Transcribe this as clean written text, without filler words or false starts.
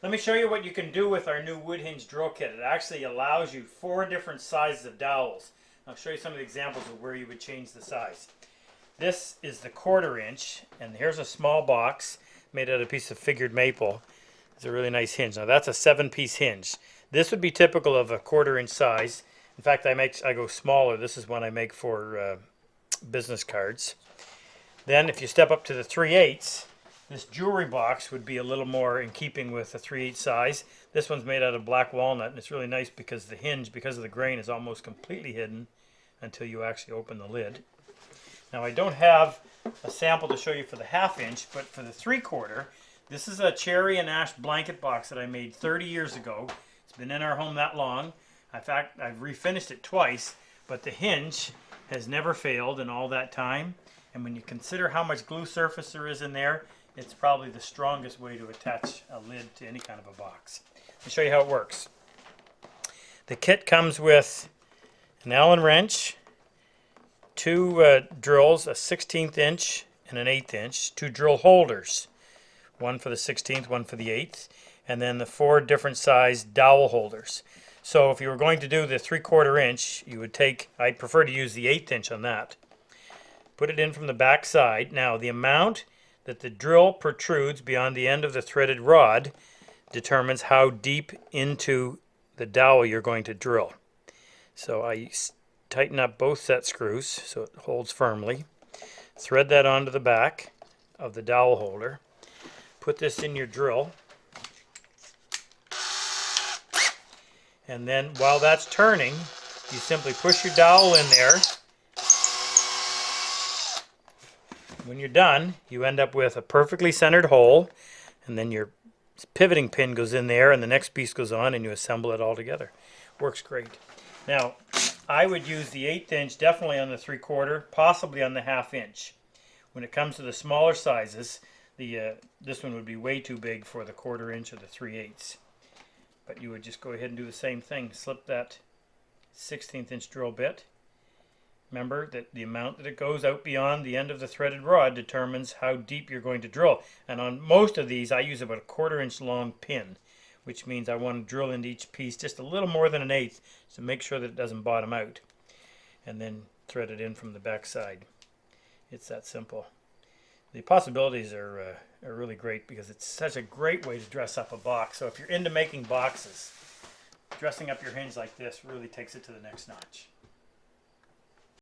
Let me show you what you can do with our new wood hinge drill kit. It actually allows you 4 different sizes of dowels. I'll show you some of the examples of where you would change the size. This is the 1/4 inch, and here's a small box made out of a piece of figured maple. It's a really nice hinge. Now that's a 7-piece hinge. This would be typical of a 1/4 inch size. In fact, I go smaller. This is one I make for business cards. Then if you step up to the 3/8, this jewelry box would be a little more in keeping with the 3/8 size. This one's made out of black walnut, and it's really nice because the hinge, because of the grain, is almost completely hidden until you actually open the lid. Now I don't have a sample to show you for the 1/2 inch, but for the 3/4, this is a cherry and ash blanket box that I made 30 years ago. It's been in our home that long. In fact, I've refinished it twice, but the hinge has never failed in all that time. And when you consider how much glue surface there is in there, it's probably the strongest way to attach a lid to any kind of a box. I'll show you how it works. The kit comes with an Allen wrench, 2 drills, a 1/16 inch and an 1/8 inch, 2 drill holders, one for the 16th, one for the 8th, and then the 4 different size dowel holders. So if you were going to do the 3/4 inch, you would take, I prefer to use the 1/8 inch on that. Put it in from the back side. Now the amount that the drill protrudes beyond the end of the threaded rod determines how deep into the dowel you're going to drill. So I tighten up both set screws so it holds firmly. Thread that onto the back of the dowel holder. Put this in your drill. And then while that's turning, you simply push your dowel in there. When you're done, you end up with a perfectly centered hole, and then your pivoting pin goes in there and the next piece goes on and you assemble it all together. Works great. Now, I would use the 1/8 inch definitely on the 3/4, possibly on the 1/2 inch. When it comes to the smaller sizes, this one would be way too big for the 1/4 inch or the 3/8. But you would just go ahead and do the same thing. Slip that 1/16 inch drill bit. Remember that the amount that it goes out beyond the end of the threaded rod determines how deep you're going to drill. And on most of these, I use about a 1/4 inch long pin, which means I want to drill into each piece just a little more than an 1/8 to make sure that it doesn't bottom out. And then thread it in from the back side. It's that simple. The possibilities are really great because it's such a great way to dress up a box. So if you're into making boxes, dressing up your hinge like this really takes it to the next notch.